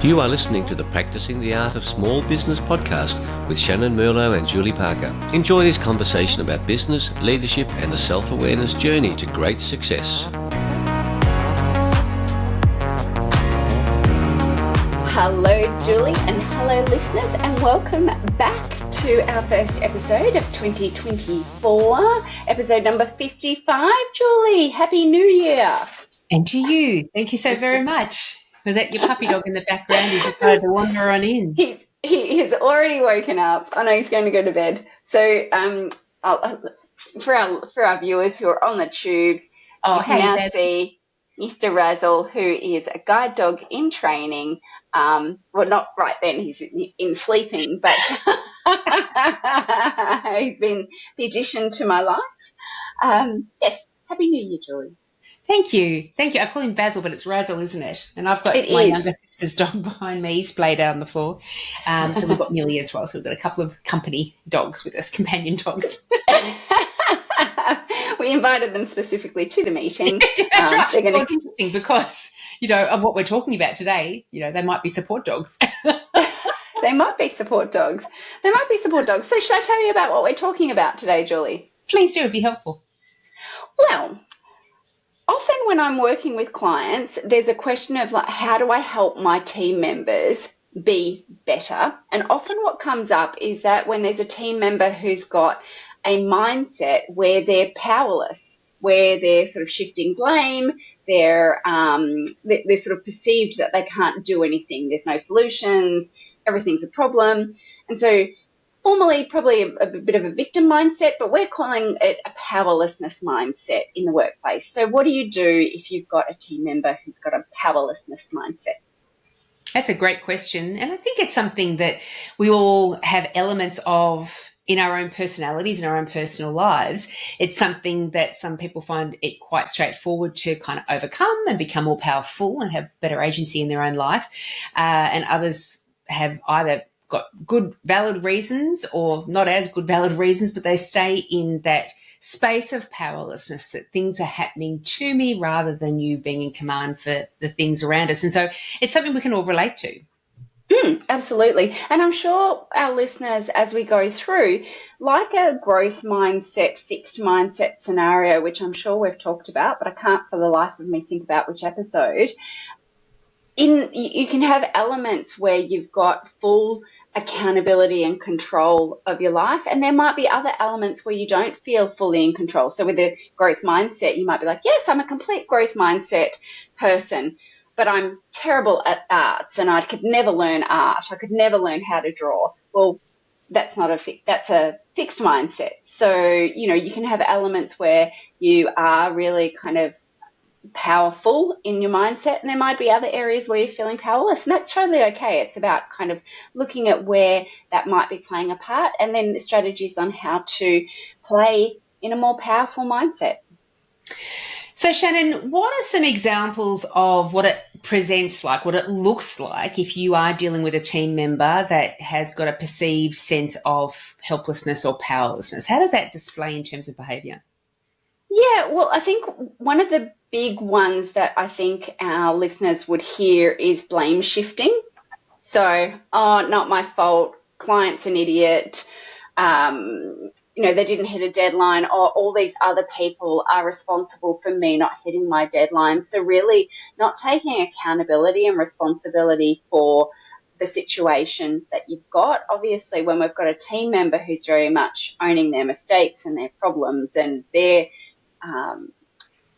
You are listening to the Practicing the Art of Small Business podcast with Shannyn Merlo and Julie Parker. Enjoy this conversation about business, leadership, and the self-awareness journey to great success. Hello, Julie, and hello, listeners, and welcome back to our first episode of 2024, episode number 55. Julie, Happy New Year. And to you. Thank you so very much. Was that your puppy dog in the background as you tried to wander on in? He has already woken up. I know he's going to go to bed. So for our viewers who are on the tubes, you can now see Mr. Razzle, who is a guide dog in training. Well, not right then, he's in sleeping, but he's been the addition to my life. Yes, Happy New Year, Julie. Thank you. I call him Basil, but it's Razzle, isn't it? And I've got my younger sister's dog behind me. He's played out on the floor. So we've got Millie as well. So we've got a couple of company dogs with us, companion dogs. We invited them specifically to the meeting. That's right. Well, it's interesting because, of what we're talking about today, they might be support dogs. They might be support dogs. So should I tell you about what we're talking about today, Julie? Please do. It'd be helpful. Well, often when I'm working with clients, there's a question of how do I help my team members be better? And often what comes up is that when there's a team member who's got a mindset where they're powerless, where they're sort of shifting blame, they're sort of perceived that they can't do anything. There's no solutions, everything's a problem. And so formerly probably a bit of a victim mindset, but we're calling it a powerlessness mindset in the workplace. So what do you do if you've got a team member who's got a powerlessness mindset? That's a great question. And I think it's something that we all have elements of in our own personalities, in our own personal lives. It's something that some people find it quite straightforward to kind of overcome and become more powerful and have better agency in their own life. And others have either got good, valid reasons or not as good, valid reasons, but they stay in that space of powerlessness, that things are happening to me rather than you being in command for the things around us. And so it's something we can all relate to. Absolutely. And I'm sure our listeners, as we go through, like a growth mindset, fixed mindset scenario, which I'm sure we've talked about, but I can't for the life of me think about which episode, you can have elements where you've got full accountability and control of your life, and there might be other elements where you don't feel fully in control. So with a growth mindset, you might be like, yes, I'm a complete growth mindset person, but I'm terrible at arts and I could never learn art. I could never learn how to draw. Well, that's a fixed mindset. So, you can have elements where you are really kind of powerful in your mindset, and there might be other areas where you're feeling powerless, and that's totally okay. It's about kind of looking at where that might be playing a part and then the strategies on how to play in a more powerful mindset. So, Shannyn, what are some examples of what it presents like, what it looks like if you are dealing with a team member that has got a perceived sense of helplessness or powerlessness? How does that display in terms of behaviour? Yeah, well, I think one of the big ones that I think our listeners would hear is blame shifting. So, not my fault, client's an idiot, they didn't hit a deadline, or all these other people are responsible for me not hitting my deadline. So really not taking accountability and responsibility for the situation that you've got. Obviously, when we've got a team member who's very much owning their mistakes and their problems and their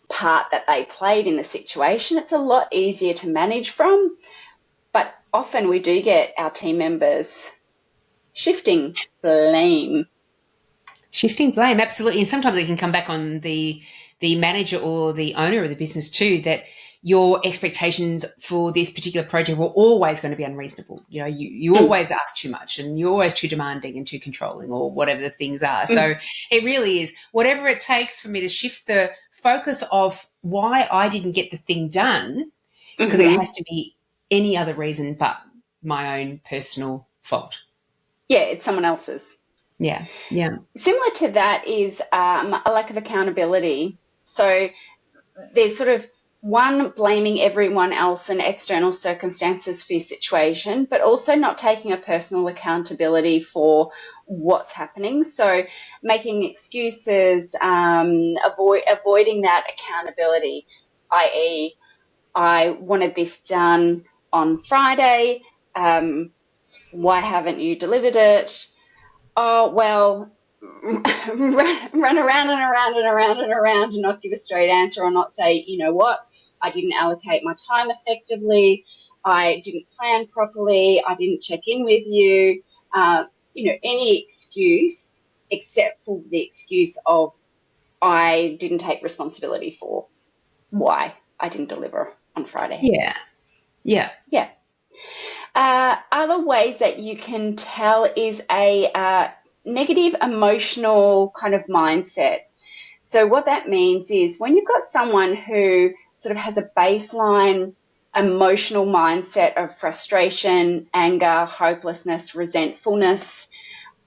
part that they played in the situation, it's a lot easier to manage from. But often we do get our team members shifting blame. Shifting blame, absolutely. And sometimes it can come back on the manager or the owner of the business too, that your expectations for this particular project were always going to be unreasonable. You always ask too much and you're always too demanding and too controlling, or whatever the things are. So it really is whatever it takes for me to shift the focus of why I didn't get the thing done, because it has to be any other reason but my own personal fault. Yeah, it's someone else's. Yeah. Similar to that is a lack of accountability. So there's sort of one, blaming everyone else and external circumstances for your situation, but also not taking a personal accountability for what's happening. So making excuses, avoiding that accountability, i.e., I wanted this done on Friday. Why haven't you delivered it? Oh, well, run around and around and around and around and not give a straight answer, or not say, you know what, I didn't allocate my time effectively. I didn't plan properly. I didn't check in with you. Any excuse except for the excuse of I didn't take responsibility for why I didn't deliver on Friday. Yeah. Yeah. Yeah. Other ways that you can tell is a negative emotional kind of mindset. So what that means is when you've got someone who sort of has a baseline emotional mindset of frustration, anger, hopelessness, resentfulness,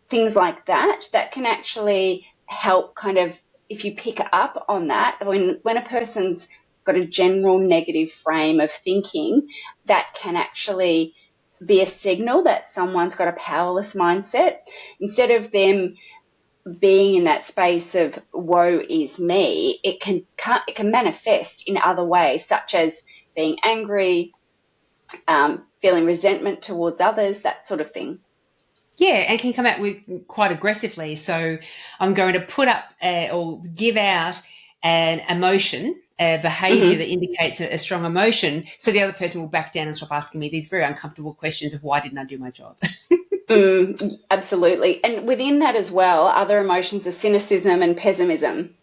things like that, that can actually help kind of, if you pick up on that, when a person's got a general negative frame of thinking, that can actually be a signal that someone's got a powerless mindset. Instead of them being in that space of woe is me, it can manifest in other ways, such as being angry, feeling resentment towards others, that sort of thing. Yeah, and can come out with quite aggressively. So I'm going to put up or give out an emotion, a behaviour that indicates a strong emotion, so the other person will back down and stop asking me these very uncomfortable questions of why didn't I do my job. Absolutely. And within that as well, other emotions are cynicism and pessimism.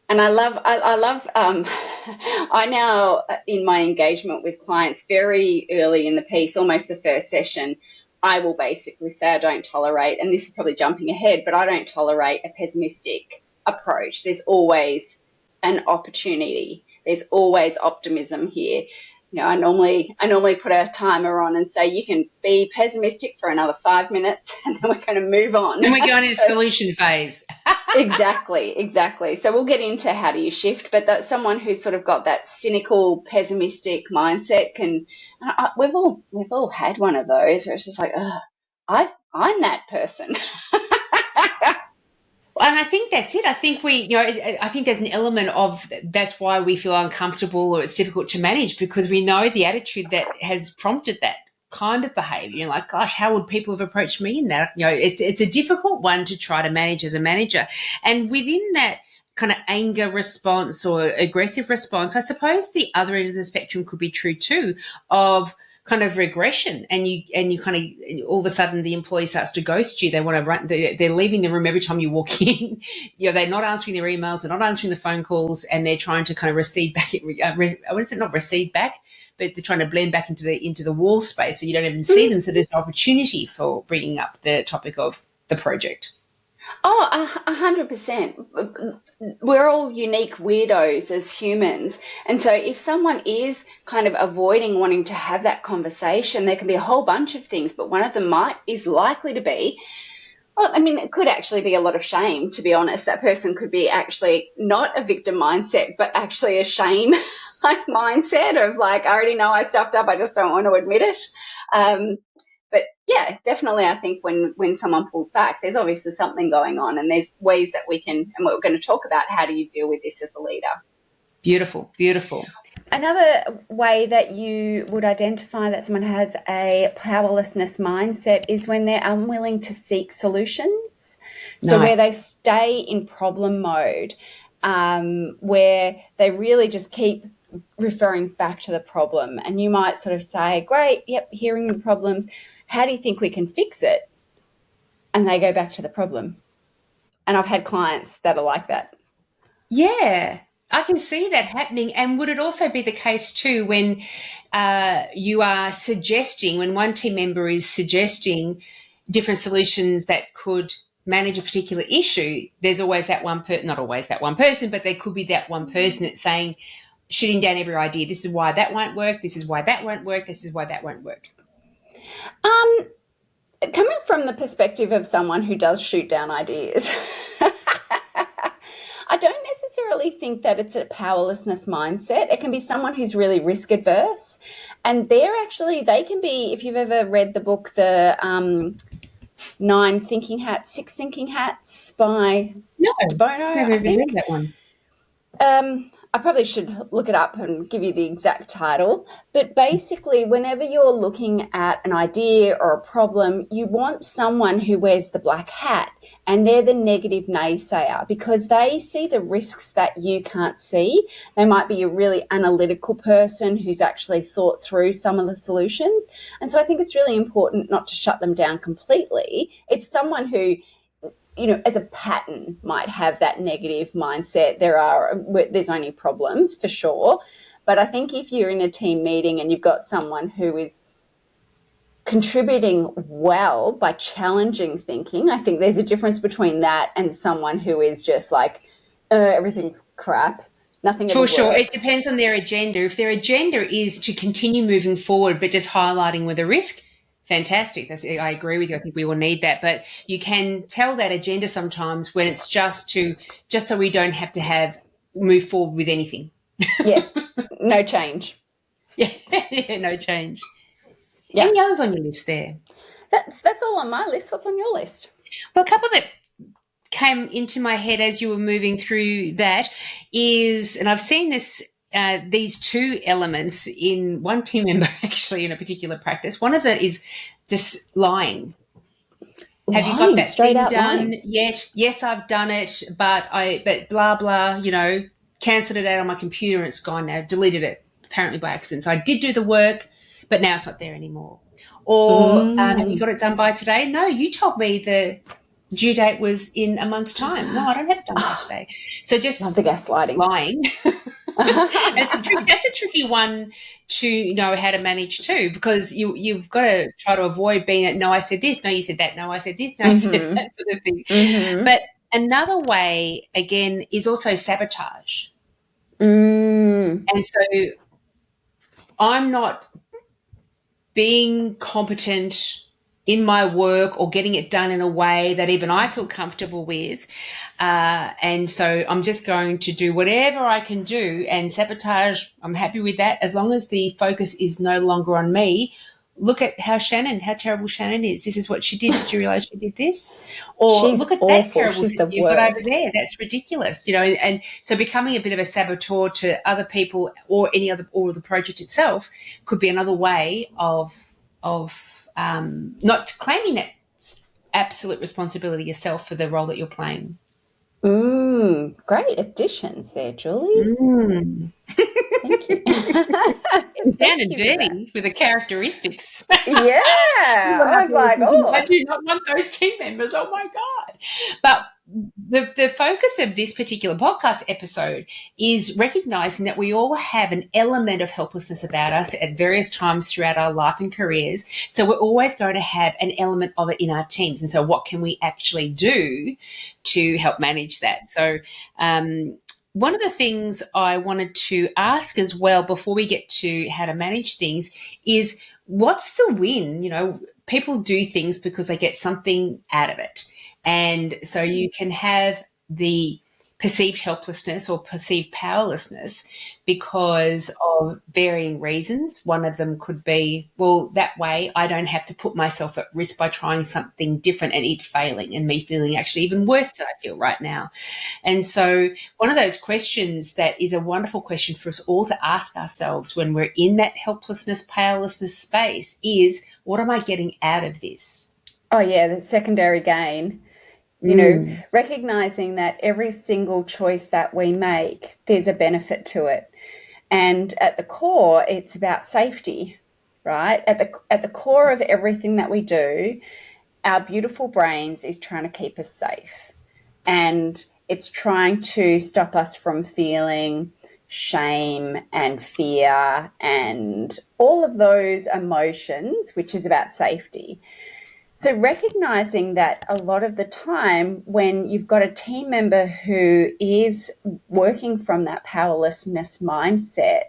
And I love, I now, in my engagement with clients very early in the piece, almost the first session, I will basically say I don't tolerate, and this is probably jumping ahead, but I don't tolerate a pessimistic approach. There's always an opportunity. There's always optimism here. I normally put a timer on and say you can be pessimistic for another 5 minutes, and then we're going to move on. And we're going into solution phase. Exactly. So we'll get into how do you shift, but that's someone who's sort of got that cynical, pessimistic mindset. We've all had one of those where it's just like, I'm that person. And I think that's it. I think I think there's an element of that's why we feel uncomfortable or it's difficult to manage, because we know the attitude that has prompted that kind of behavior. Like, gosh, how would people have approached me in that? It's a difficult one to try to manage as a manager. And within that kind of anger response or aggressive response, I suppose the other end of the spectrum could be true too, of kind of regression, and you kind of all of a sudden the employee starts to ghost you. They want to run. They're leaving the room every time you walk in. They're not answering their emails. They're not answering the phone calls, and they're trying to kind of recede back. What is it? Not recede back, but they're trying to blend back into the wall space, so you don't even see them. So there's an opportunity for bringing up the topic of the project. Oh, 100%. We're all unique weirdos as humans. And so if someone is kind of avoiding wanting to have that conversation, there can be a whole bunch of things, but one of them is likely to be, well, I mean, it could actually be a lot of shame, to be honest. That person could be actually not a victim mindset, but actually a shame mindset of like, I already know I stuffed up, I just don't want to admit it. But yeah, definitely I think when someone pulls back, there's obviously something going on, and there's ways that we can, and we're going to talk about how do you deal with this as a leader. Beautiful. Another way that you would identify that someone has a powerlessness mindset is when they're unwilling to seek solutions. So where they stay in problem mode, where they really just keep referring back to the problem. And you might sort of say, great, yep, hearing the problems. How do you think we can fix it? And they go back to the problem. And I've had clients that are like that. Yeah, I can see that happening. And would it also be the case too when you are suggesting, when one team member is suggesting different solutions that could manage a particular issue, there's always that one person, not always that one person, but there could be that one person that's saying, shooting down every idea. This is why that won't work. This is why that won't work. This is why that won't work. Coming from the perspective of someone who does shoot down ideas, I don't necessarily think that it's a powerlessness mindset. It can be someone who's really risk adverse, and they can be, if you've ever read the book, the 6 Thinking Hats by De Bono, never I even read think. that one. I probably should look it up and give you the exact title. But basically, whenever you're looking at an idea or a problem, you want someone who wears the black hat, and they're the negative naysayer because they see the risks that you can't see. They might be a really analytical person who's actually thought through some of the solutions. And so I think it's really important not to shut them down completely. It's someone who, as a pattern might have that negative mindset. There's only problems for sure. But I think if you're in a team meeting and you've got someone who is contributing well by challenging thinking, I think there's a difference between that and someone who is just like, everything's crap. Nothing ever For sure. works. It depends on their agenda. If their agenda is to continue moving forward but just highlighting with a risk, fantastic. I agree with you. I think we all need that. But you can tell that agenda sometimes when it's just so we don't have to move forward with anything. Yeah, no change. Yeah, no change. Yeah. Any others on your list there? That's all on my list. What's on your list? Well, a couple that came into my head as you were moving through that is, and I've seen this, these two elements in one team member actually in a particular practice. One of it is just lying. Have you got that straight thing out done lying yet? Yes, I've done it, but blah, blah, cancelled it out on my computer and it's gone now, deleted it apparently by accident. So I did do the work, but now it's not there anymore. Or have you got it done by today? No, you told me the due date was in a month's time. No, I don't have it done by today. So just love the gaslighting. Lying. That's a tricky one to know how to manage too, because you've got to try to avoid being that, no, I said this, no, you said that, no, I said this, no, I said that sort of thing. But another way, again, is also sabotage. And so I'm not being competent in my work or getting it done in a way that even I feel comfortable with. And so I'm just going to do whatever I can do, and sabotage, I'm happy with that as long as the focus is no longer on me. Look at how terrible Shannyn is. This is what she did. Did you realise she did this? Or She's look at awful. that terrible She's sister the you've got over worst. there. That's ridiculous. And so becoming a bit of a saboteur to other people or or the project itself could be another way of not claiming that absolute responsibility yourself for the role that you're playing. Great additions there, Julie. Thank you. Down and dirty with the characteristics. Yeah. I was like, I do not want those team members. Oh my God. But the focus of this particular podcast episode is recognizing that we all have an element of helplessness about us at various times throughout our life and careers. So we're always going to have an element of it in our teams. And so what can we actually do to help manage that? So one of the things I wanted to ask as well before we get to how to manage things is, what's the win? People do things because they get something out of it. And so you can have the perceived helplessness or perceived powerlessness because of varying reasons. One of them could be, well, that way I don't have to put myself at risk by trying something different and it failing and me feeling actually even worse than I feel right now. And so one of those questions that is a wonderful question for us all to ask ourselves when we're in that helplessness, powerlessness space is, what am I getting out of this? Oh, yeah, the secondary gain. Recognizing that every single choice that we make, there's a benefit to it. And at the core, it's about safety, right? At the core of everything that we do, our beautiful brains is trying to keep us safe. And it's trying to stop us from feeling shame and fear and all of those emotions, which is about safety. So recognizing that a lot of the time when you've got a team member who is working from that powerlessness mindset,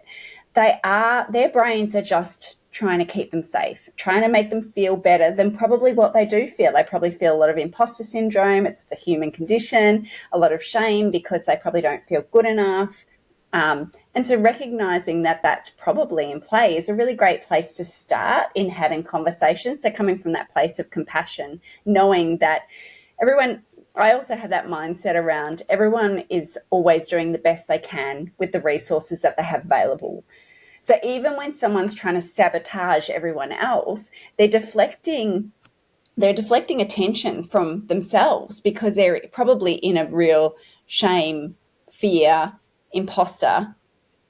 their brains are just trying to keep them safe, trying to make them feel better than probably what they do feel. They probably feel a lot of imposter syndrome. It's the human condition, a lot of shame because they probably don't feel good enough. And so recognizing that that's probably in play is a really great place to start in having conversations. So coming from that place of compassion, knowing that I also have that mindset around everyone is always doing the best they can with the resources that they have available. So even when someone's trying to sabotage everyone else, they're deflecting attention from themselves because they're probably in a real shame, fear, imposter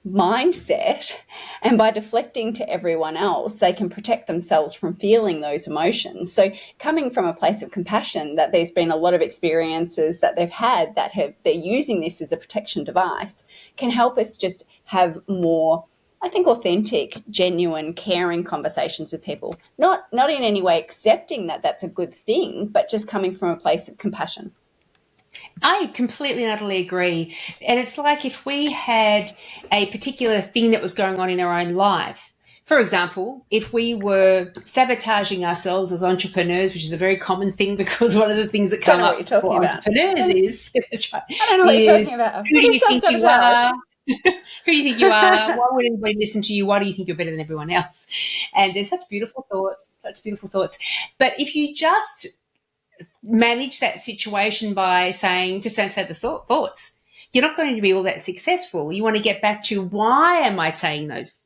mindset, and by deflecting to everyone else they can protect themselves from feeling those emotions. So coming from a place of compassion, that there's been a lot of experiences that they've had that they're using this as a protection device, can help us just have more, I think, authentic, genuine, caring conversations with people, not in any way accepting that that's a good thing, but just coming from a place of compassion. I completely and utterly agree. And it's like if we had a particular thing that was going on in our own life. For example, if we were sabotaging ourselves as entrepreneurs, which is a very common thing because one of the things that come up for entrepreneurs is, that's right, I don't know what you're talking about. Who do you think you are? Who do you think you are? Why would anybody listen to you? Why do you think you're better than everyone else? And there's such beautiful thoughts. But if you just manage that situation by saying, just don't say the thoughts, you're not going to be all that successful. You want to get back to, why am I saying those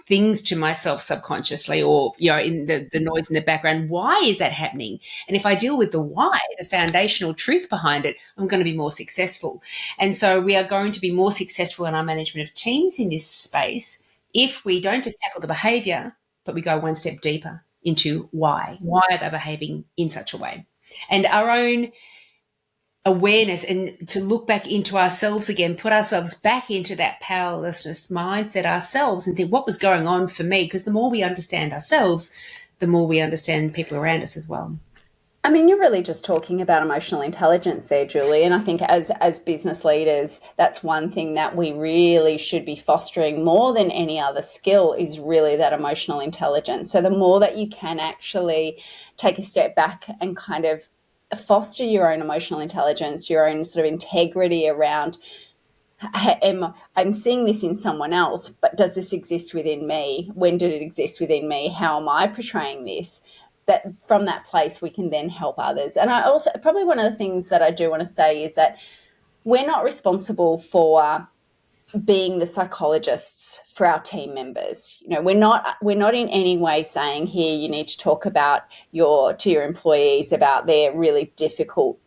things to myself subconsciously, or, in the noise in the background? Why is that happening? And if I deal with the why, the foundational truth behind it, I'm going to be more successful. And so we are going to be more successful in our management of teams in this space if we don't just tackle the behavior, but we go one step deeper into why. Why are they behaving in such a way? And our own awareness, and to look back into ourselves again, put ourselves back into that powerlessness mindset ourselves and think, what was going on for me? Because the more we understand ourselves, the more we understand people around us as well. I mean, you're really just talking about emotional intelligence there, Julie. And I think as business leaders, that's one thing that we really should be fostering more than any other skill, is really that emotional intelligence. So the more that you can actually take a step back and kind of foster your own emotional intelligence, your own sort of integrity around, I'm seeing this in someone else, but does this exist within me? When did it exist within me? How am I portraying this? That from that place we can then help others. And I also, probably one of the things that I do want to say is that we're not responsible for being the psychologists for our team members. We're not in any way saying, here, you need to talk about to your employees about their really difficult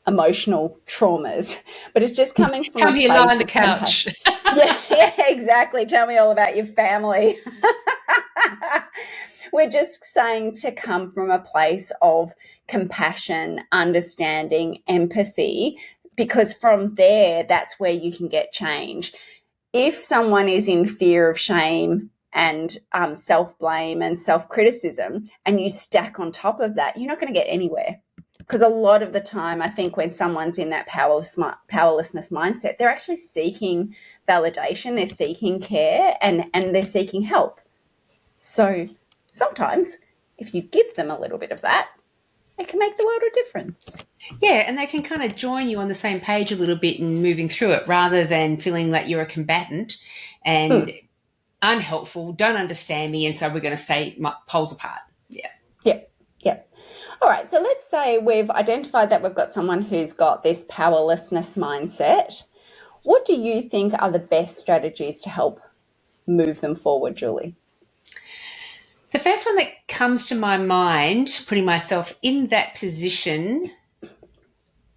emotional traumas, but it's just coming from Come here, lie on the couch. yeah, exactly. Tell me all about your family. We're just saying to come from a place of compassion, understanding, empathy, because from there, that's where you can get change. If someone is in fear of shame and self-blame and self-criticism, and you stack on top of that, you're not going to get anywhere. Because a lot of the time, I think when someone's in that powerlessness mindset, they're actually seeking validation, they're seeking care, and they're seeking help. So sometimes if you give them a little bit of that, it can make the world a difference. Yeah, and they can kind of join you on the same page a little bit and moving through it, rather than feeling like you're a combatant and unhelpful, don't understand me, and so we're going to stay poles apart. Yeah. All right, so let's say we've identified that we've got someone who's got this powerlessness mindset. What do you think are the best strategies to help move them forward, Julie? The first one that comes to my mind, putting myself in that position,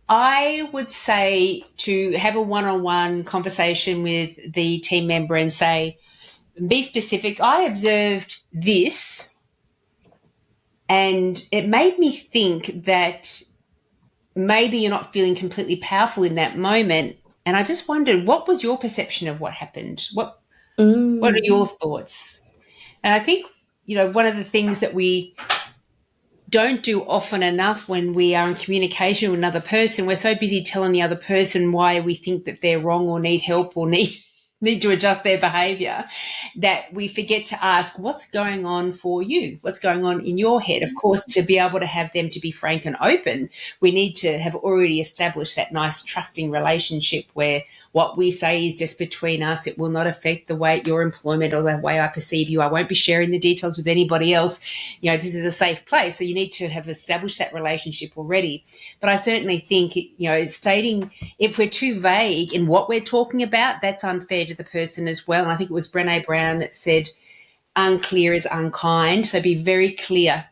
I would say to have a one-on-one conversation with the team member and say, be specific. I observed this, and it made me think that maybe you're not feeling completely powerful in that moment. And I just wondered, what was your perception of what happened? What are your thoughts? And I think, one of the things that we don't do often enough when we are in communication with another person, we're so busy telling the other person why we think that they're wrong or need help or need need to adjust their behavior, that we forget to ask, what's going on for you? What's going on in your head? Of course, to be able to have them to be frank and open, we need to have already established that nice trusting relationship where what we say is just between us. It will not affect the way your employment or the way I perceive you. I won't be sharing the details with anybody else. You know, this is a safe place. So you need to have established that relationship already. But I certainly think, you know, stating, if we're too vague in what we're talking about, that's unfair to the person as well. And I think it was Brené Brown that said, unclear is unkind. So be very clear.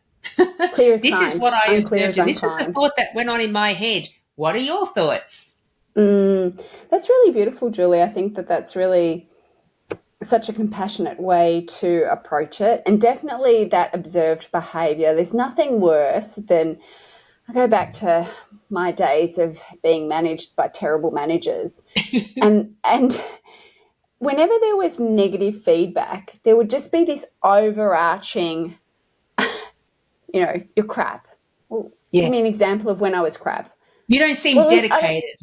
Clear is this kind. is what I Unclear observed, is and this was unkind. the thought that went on in my head. What are your thoughts? That's really beautiful, Julie. I think that that's really such a compassionate way to approach it, and definitely that observed behaviour. There's nothing worse than, I go back to my days of being managed by terrible managers, and whenever there was negative feedback, there would just be this overarching, you know, you're crap. Well, give me an example of when I was crap. You don't seem dedicated.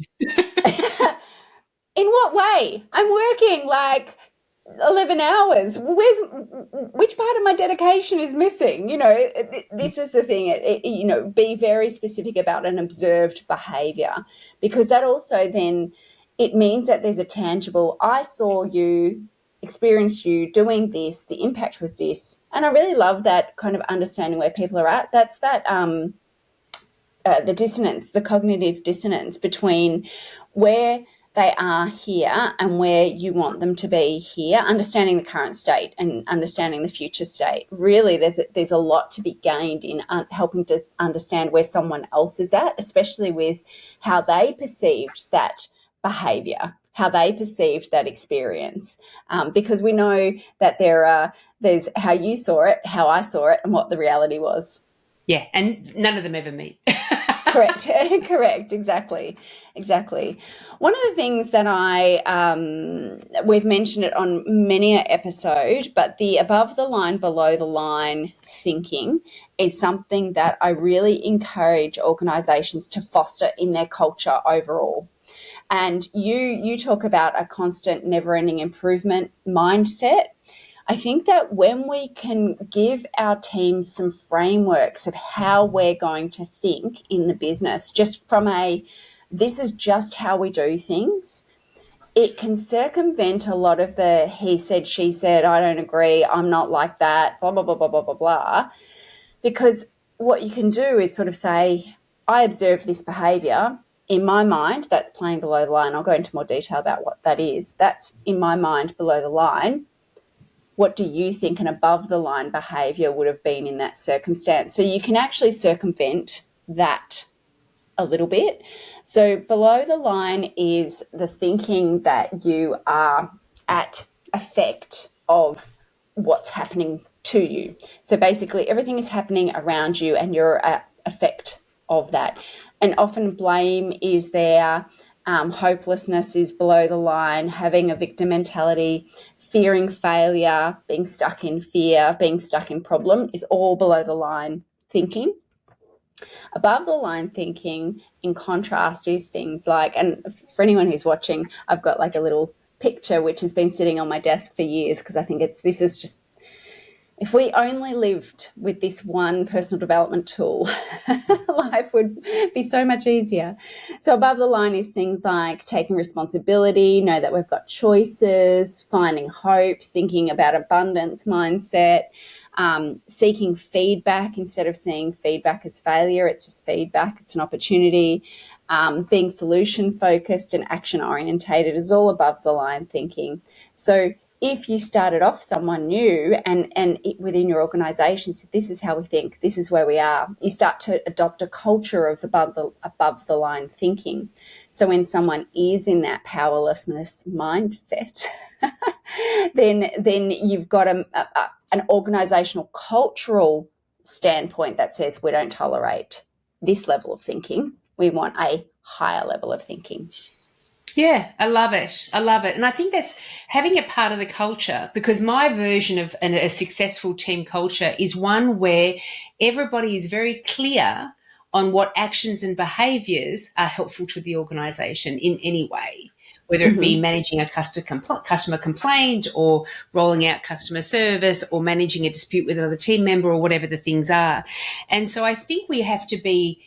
In what way? I'm working like 11 hours. Which part of my dedication is missing? You know, this is the thing. You know, be very specific about an observed behavior, because that also then, it means that there's a tangible, I saw you, experienced you doing this, the impact was this. And I really love that kind of understanding where people are at. That's that the dissonance, the cognitive dissonance between where they are here and where you want them to be here, understanding the current state and understanding the future state. Really, there's a lot to be gained in helping to understand where someone else is at, especially with how they perceived that behaviour, how they perceived that experience, because we know that there's how you saw it, how I saw it, and what the reality was. Yeah, and none of them ever meet. Correct, exactly. One of the things that we've mentioned it on many an episode, but the above the line, below the line thinking is something that I really encourage organisations to foster in their culture overall. And you talk about a constant, never-ending improvement mindset. I think that when we can give our teams some frameworks of how we're going to think in the business, just from this is just how we do things, it can circumvent a lot of the he said, she said, I don't agree, I'm not like that, blah, blah, blah, blah, blah, blah, blah. Because what you can do is sort of say, I observe this behaviour. In my mind, that's playing below the line. I'll go into more detail about what that is. That's in my mind below the line. What do you think an above the line behaviour would have been in that circumstance? So you can actually circumvent that a little bit. So below the line is the thinking that you are at effect of what's happening to you. So basically everything is happening around you and you're at effect of that. And often blame is there. Hopelessness is below the line, having a victim mentality, fearing failure, being stuck in fear, being stuck in problem is all below the line thinking. Above the line thinking, in contrast, is things like, and for anyone who's watching, I've got like a little picture which has been sitting on my desk for years because I think this is just, if we only lived with this one personal development tool, life would be so much easier. So above the line is things like taking responsibility, know that we've got choices, finding hope, thinking about abundance mindset, seeking feedback instead of seeing feedback as failure. It's just feedback. It's an opportunity. Being solution focused and action orientated is all above the line thinking. So if you started off someone new and within your organisation said, this is how we think, this is where we are, you start to adopt a culture of above the line thinking. So when someone is in that powerlessness mindset, then you've got an organisational cultural standpoint that says we don't tolerate this level of thinking. We want a higher level of thinking. Yeah, I love it. And I think that's having it part of the culture, because my version of a successful team culture is one where everybody is very clear on what actions and behaviours are helpful to the organisation in any way. whether it be managing a customer complaint or rolling out customer service or managing a dispute with another team member or whatever the things are. And so I think we have to be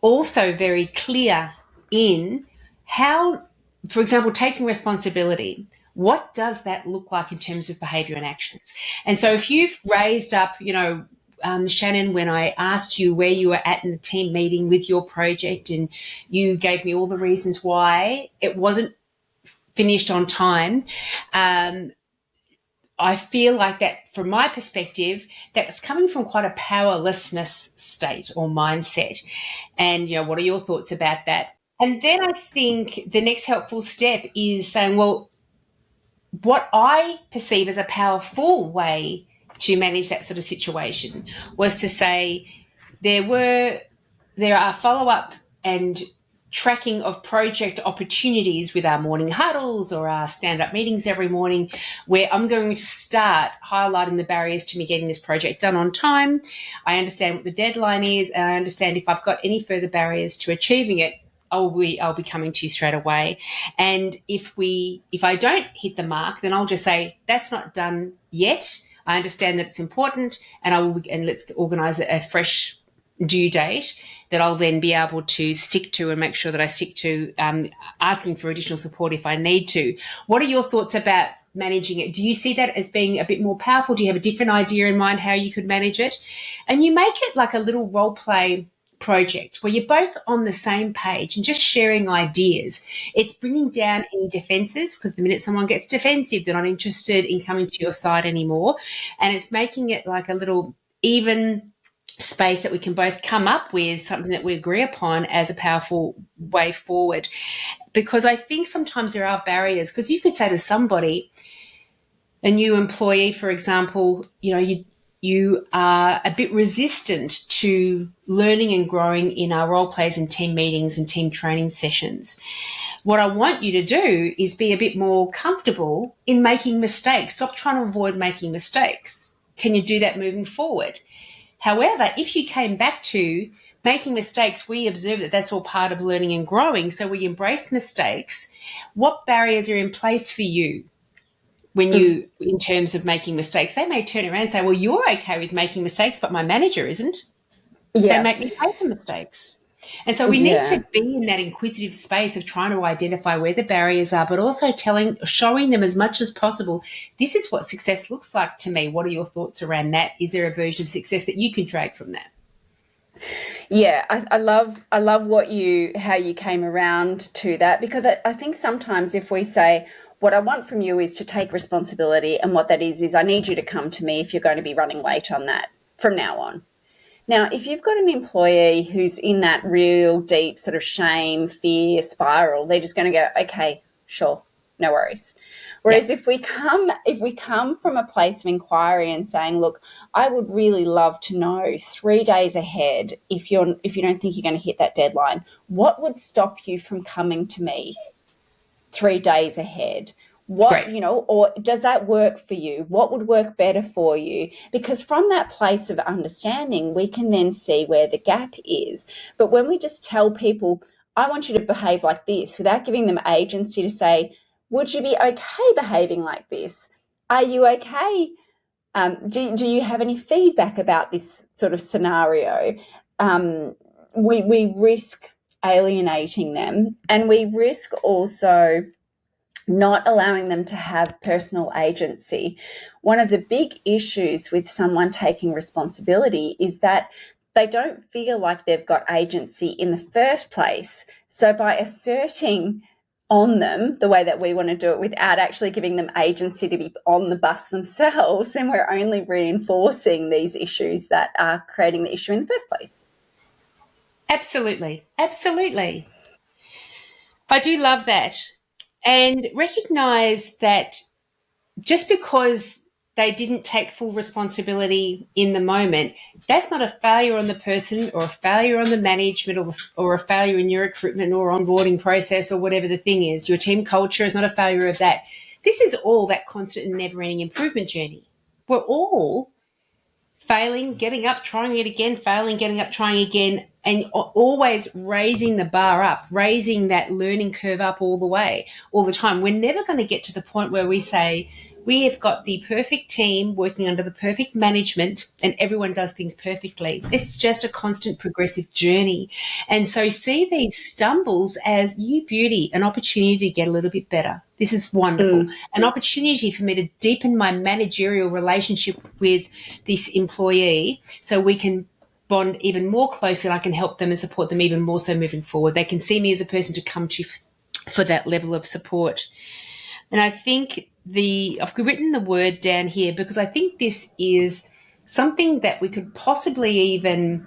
also very clear in how, for example, taking responsibility. What does that look like in terms of behaviour and actions? And so if you've raised up, Shannyn, when I asked you where you were at in the team meeting with your project and you gave me all the reasons why it wasn't finished on time, I feel like that, from my perspective, that's coming from quite a powerlessness state or mindset. And, what are your thoughts about that? And then I think the next helpful step is saying, well, what I perceive as a powerful way to manage that sort of situation was to say there are follow-up and tracking of project opportunities with our morning huddles or our stand-up meetings every morning, where I'm going to start highlighting the barriers to me getting this project done on time. I understand what the deadline is, and I understand if I've got any further barriers to achieving it, I'll be coming to you straight away. And if I don't hit the mark, then I'll just say that's not done yet. I understand that it's important, and let's organise a fresh due date that I'll then be able to stick to and make sure that I stick to, asking for additional support if I need to. What are your thoughts about managing it? Do you see that as being a bit more powerful? Do you have a different idea in mind how you could manage it? And you make it like a little role play project where you're both on the same page and just sharing ideas. It's bringing down any defenses, because the minute someone gets defensive, they're not interested in coming to your side anymore. And it's making it like a little even space that we can both come up with something that we agree upon as a powerful way forward. Because I think sometimes there are barriers, because you could say to somebody, a new employee, for example, you are a bit resistant to learning and growing in our role plays and team meetings and team training sessions. What I want you to do is be a bit more comfortable in making mistakes. Stop trying to avoid making mistakes. Can you do that moving forward? However, if you came back to making mistakes, we observe that that's all part of learning and growing. So we embrace mistakes. What barriers are in place for you when you, in terms of making mistakes? They may turn around and say, well, you're okay with making mistakes, but my manager isn't. Yeah. They make me pay for mistakes. And so we need to be in that inquisitive space of trying to identify where the barriers are, but also showing them as much as possible, this is what success looks like to me. What are your thoughts around that? Is there a version of success that you can drag from that? Yeah, I love how you came around to that, because I think sometimes if we say, what I want from you is to take responsibility, and what that is I need you to come to me if you're going to be running late on that from now on. Now, if you've got an employee who's in that real deep sort of shame, fear spiral, they're just going to go, okay, sure, no worries. Whereas if we come from a place of inquiry and saying, look, I would really love to know 3 days ahead, if you don't think you're going to hit that deadline, what would stop you from coming to me 3 days ahead? Or does that work for you? What would work better for you? Because from that place of understanding, we can then see where the gap is. But when we just tell people, I want you to behave like this, without giving them agency to say, would you be okay behaving like this? Are you okay? Do you have any feedback about this sort of scenario? We risk alienating them, and we risk also not allowing them to have personal agency. One of the big issues with someone taking responsibility is that they don't feel like they've got agency in the first place. So by asserting on them the way that we want to do it without actually giving them agency to be on the bus themselves, then we're only reinforcing these issues that are creating the issue in the first place. Absolutely. Absolutely. I do love that. And recognise that just because they didn't take full responsibility in the moment, that's not a failure on the person or a failure on the management or a failure in your recruitment or onboarding process or whatever the thing is. Your team culture is not a failure of that. This is all that constant and never-ending improvement journey. We're all failing, getting up, trying it again, failing, getting up, trying again, and always raising the bar up, raising that learning curve up all the way, all the time. We're never going to get to the point where we say we have got the perfect team working under the perfect management and everyone does things perfectly. It's just a constant progressive journey. And so see these stumbles as you beauty, an opportunity to get a little bit better. This is wonderful. An opportunity for me to deepen my managerial relationship with this employee so we can bond even more closely and I can help them and support them even more so moving forward. They can see me as a person to come to for that level of support. And I think I've written the word down here because I think this is something that we could possibly even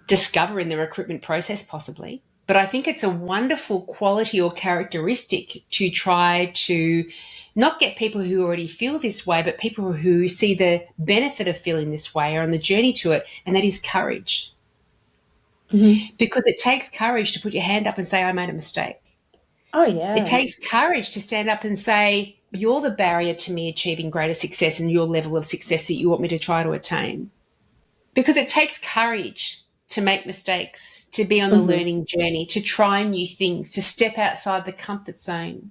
discover in the recruitment process, possibly. But I think it's a wonderful quality or characteristic to try to not get people who already feel this way, but people who see the benefit of feeling this way are on the journey to it, and that is courage. Mm-hmm. Because it takes courage to put your hand up and say, I made a mistake. Oh, yeah. It takes courage to stand up and say, you're the barrier to me achieving greater success and your level of success that you want me to try to attain. Because it takes courage to make mistakes, to be on the learning journey, to try new things, to step outside the comfort zone.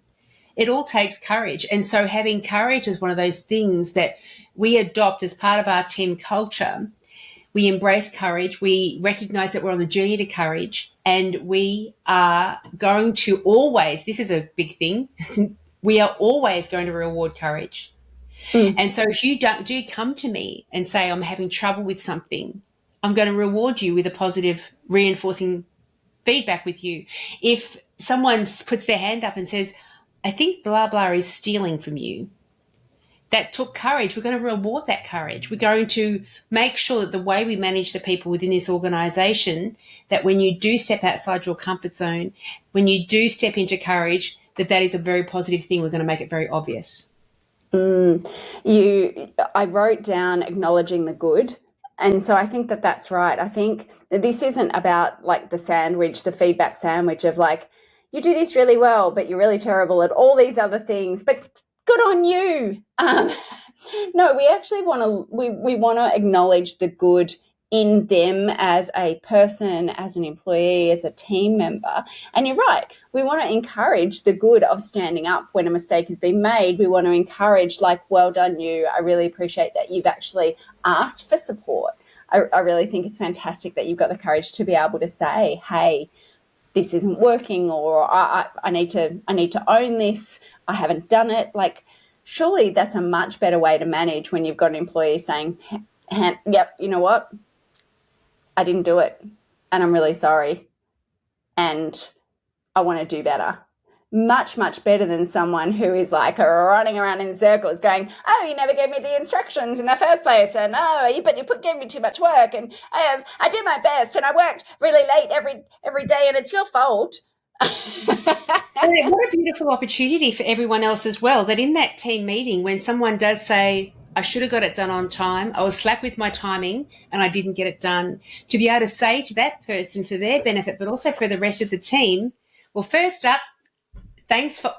It all takes courage. And so having courage is one of those things that we adopt as part of our team culture. We embrace courage. We recognize that we're on the journey to courage, and we are going to always, this is a big thing, we are always going to reward courage. And so if you do come to me and say, I'm having trouble with something, I'm going to reward you with a positive reinforcing feedback with you. If someone puts their hand up and says, I think blah, blah is stealing from you, that took courage. We're going to reward that courage. We're going to make sure that the way we manage the people within this organisation, that when you do step outside your comfort zone, when you do step into courage, that is a very positive thing. We're going to make it very obvious. I wrote down acknowledging the good. And so I think that that's right. I think this isn't about like the sandwich, the feedback sandwich of like, you do this really well, but you're really terrible at all these other things, but good on you. No, we actually want to acknowledge the good in them as a person, as an employee, as a team member. And you're right. We want to encourage the good of standing up when a mistake has been made. We want to encourage, like, well done you. I really appreciate that you've actually asked for support. I really think it's fantastic that you've got the courage to be able to say, hey, this isn't working, or I need to own this. I haven't done it. Like, surely that's a much better way to manage when you've got an employee saying, yep, you know what? I didn't do it and I'm really sorry and I want to do better. Much, much better than someone who is like running around in circles going, oh, you never gave me the instructions in the first place, and but you gave me too much work, and I did my best and I worked really late every day and it's your fault. What a beautiful opportunity for everyone else as well, that in that team meeting when someone does say, I should have got it done on time, I was slack with my timing and I didn't get it done, to be able to say to that person for their benefit but also for the rest of the team, well, first up, thanks for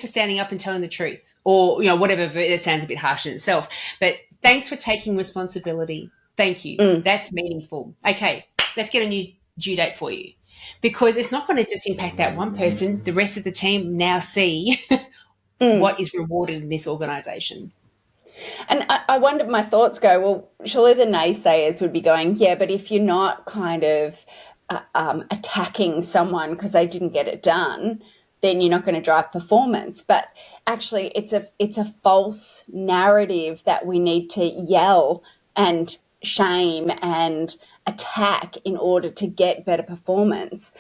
standing up and telling the truth, or whatever. It sounds a bit harsh in itself, but thanks for taking responsibility. Thank you. That's meaningful. Okay, let's get a new due date for you, because it's not going to just impact that one person. The rest of the team now see what is rewarded in this organisation. And I wonder, my thoughts go, well, surely the naysayers would be going, yeah, but if you're not kind of attacking someone because they didn't get it done, then you're not going to drive performance. But actually it's a false narrative that we need to yell and shame and attack in order to get better performance.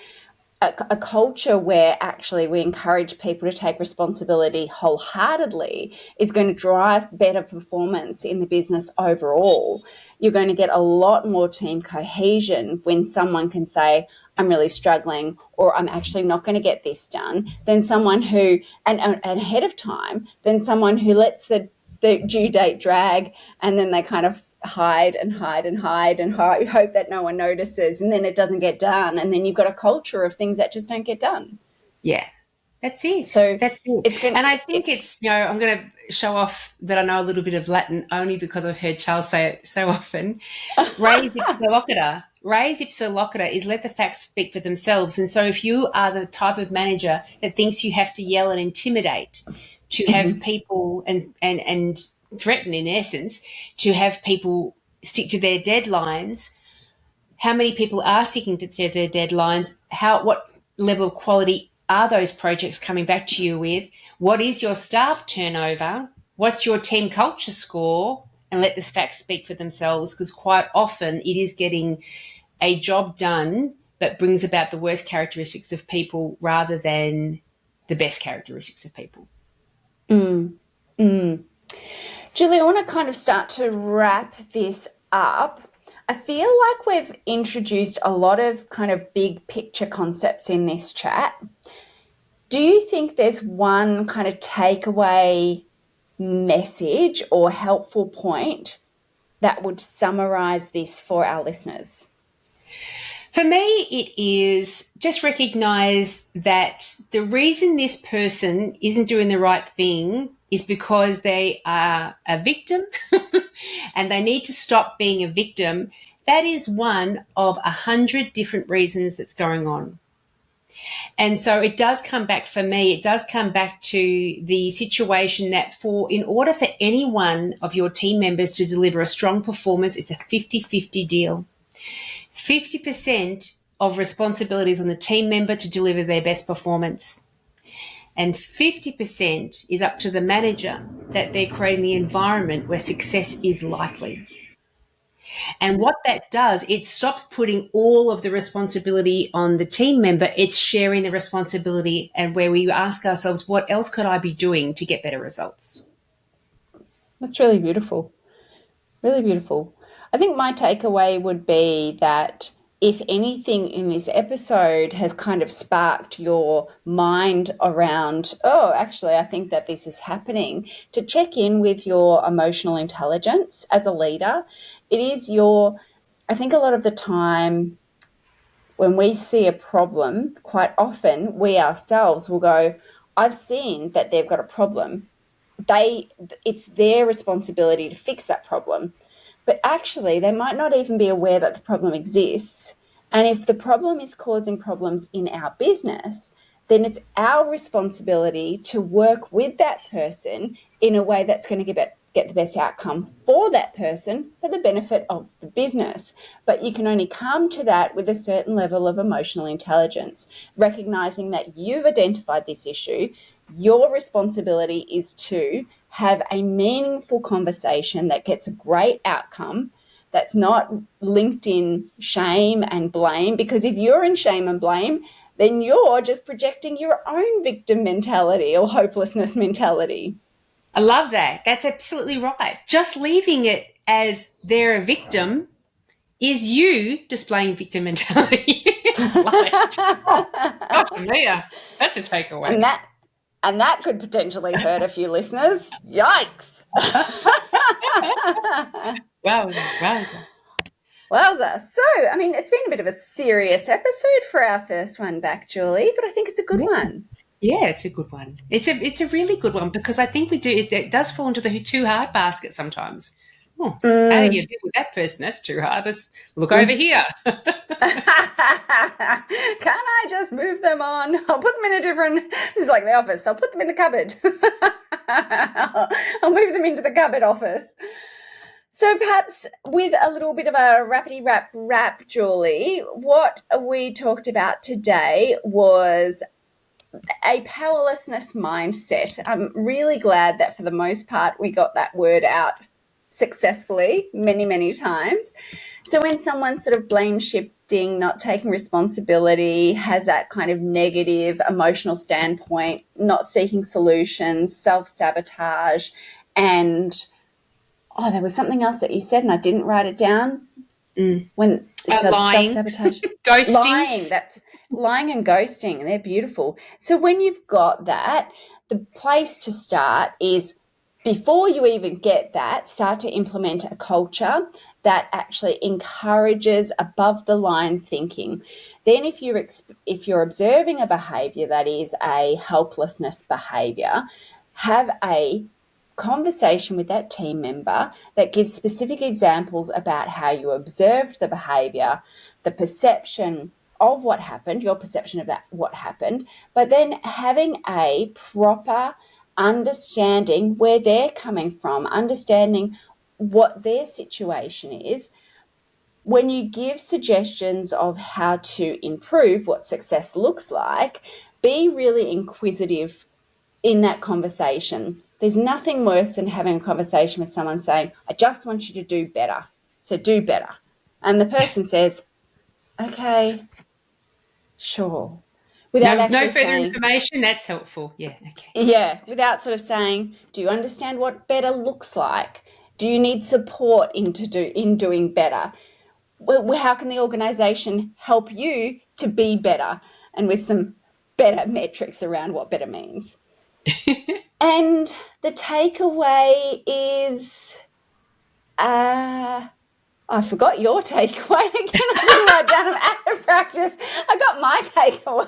A culture where actually we encourage people to take responsibility wholeheartedly is going to drive better performance in the business overall. You're going to get a lot more team cohesion when someone can say, I'm really struggling, or I'm actually not going to get this done, than someone who, and ahead of time, than someone who lets the due date drag and then they kind of hide and hope that no one notices, and then it doesn't get done, and then you've got a culture of things that just don't get done. Yeah, That's it. So That's it. it's going And I think it's, I'm going to show off that I know a little bit of Latin only because I've heard Charles say it so often. Res ipsa loquitur. Res ipsa loquitur is let the facts speak for themselves. And so if you are the type of manager that thinks you have to yell and intimidate to have people and threaten, in essence, to have people stick to their deadlines, how many people are sticking to their deadlines? What level of quality are those projects coming back to you with? What is your staff turnover? What's your team culture score? And let the facts speak for themselves, because quite often it is getting a job done that brings about the worst characteristics of people rather than the best characteristics of people. Julie, I want to kind of start to wrap this up. I feel like we've introduced a lot of kind of big picture concepts in this chat. Do you think there's one kind of takeaway message or helpful point that would summarize this for our listeners? For me, it is just recognize that the reason this person isn't doing the right thing is because they are a victim and they need to stop being a victim. That is one of 100 different reasons that's going on. And so it does come back for me, it does come back to the situation that in order for any one of your team members to deliver a strong performance, it's a 50-50 deal. 50% of responsibilities on the team member to deliver their best performance. And 50% is up to the manager that they're creating the environment where success is likely. And what that does, it stops putting all of the responsibility on the team member. It's sharing the responsibility, and where we ask ourselves, what else could I be doing to get better results? That's really beautiful. Really beautiful. I think my takeaway would be that if anything in this episode has kind of sparked your mind around, actually, I think that this is happening, to check in with your emotional intelligence as a leader. It is I think a lot of the time when we see a problem, quite often we ourselves will go, I've seen that they've got a problem. It's their responsibility to fix that problem. But actually, they might not even be aware that the problem exists. And if the problem is causing problems in our business, then it's our responsibility to work with that person in a way that's going to get the best outcome for that person for the benefit of the business. But you can only come to that with a certain level of emotional intelligence, recognizing that you've identified this issue. Your responsibility is to have a meaningful conversation that gets a great outcome, that's not linked in shame and blame, because if you're in shame and blame, then you're just projecting your own victim mentality or hopelessness mentality. I love that. That's absolutely right. Just leaving it as they're a victim is you displaying victim mentality. Love it. Oh, Mia, that's a takeaway. And that could potentially hurt a few listeners. Yikes. Wowza. So, I mean, it's been a bit of a serious episode for our first one back, Julie, but I think it's a good one. Yeah, it's a good one. It's a really good one, because I think it does fall into the too hard basket sometimes. How do you deal with that person? That's too hard. Let's look over here. Can I just move them on? I'll put them in this is like the office. I'll put them in the cupboard. I'll move them into the cupboard office. So perhaps with a little bit of a rappity rap, Julie, what we talked about today was a powerlessness mindset. I'm really glad that for the most part we got that word out successfully many, many times. So when someone's sort of blame shifting, not taking responsibility, has that kind of negative emotional standpoint, not seeking solutions, self-sabotage, and there was something else that you said and I didn't write it down. When lying, self-sabotage, ghosting. Lying and ghosting, and they're beautiful. So when you've got that, the place to start is, before you even get that, start to implement a culture that actually encourages above the line thinking. Then if you're observing a behavior that is a helplessness behavior, have a conversation with that team member that gives specific examples about how you observed the behavior, the perception of what happened, your perception of that what happened, but then having a proper understanding where they're coming from, understanding what their situation is. When you give suggestions of how to improve what success looks like, be really inquisitive in that conversation. There's nothing worse than having a conversation with someone saying, I just want you to do better, so do better. And the person says, okay, sure. Without no further saying, information, that's helpful. Yeah, okay. Yeah, without sort of saying, do you understand what better looks like? Do you need support in doing better? Well, how can the organisation help you to be better? And with some better metrics around what better means. And the takeaway is, I forgot your takeaway again. I didn't write down. I'm out of practice. I got my takeaway.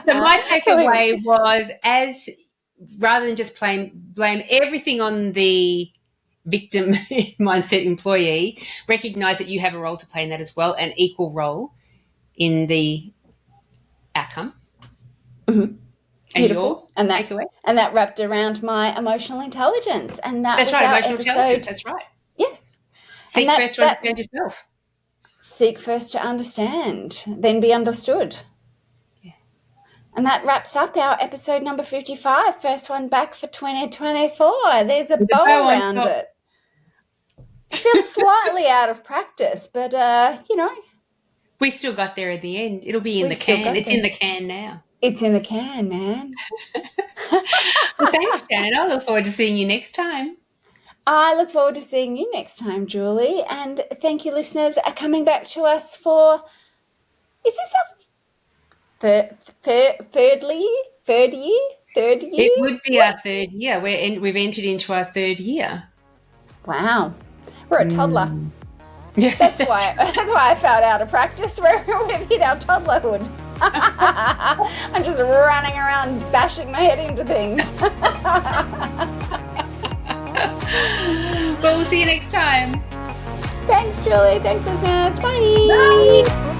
So my takeaway was, as rather than just blame everything on the victim mindset employee, recognise that you have a role to play in that as well, an equal role in the outcome. Mm-hmm. Beautiful. And that takeaway? And that wrapped around my emotional intelligence. And that's right, our emotional intelligence. That's right. Yes. Seek first to understand yourself. Seek first to understand, then be understood. Yeah. And that wraps up our episode number 55, first one back for 2024. There's a bow around it. I feel slightly out of practice, but, we still got there at the end. It'll be in the can. It's in the can now. It's in the can, man. Well, thanks, Shannyn. I look forward to seeing you next time. I look forward to seeing you next time, Julie. And thank you, listeners, are coming back to us for, is this our third year? It would be our third year. We've entered into our third year. Wow. We're a toddler. Yeah, that's why I felt out of practice. We've hit our toddlerhood. I'm just running around bashing my head into things. Well, we'll see you next time. Thanks, Julie. Thanks, listeners. Bye. Bye.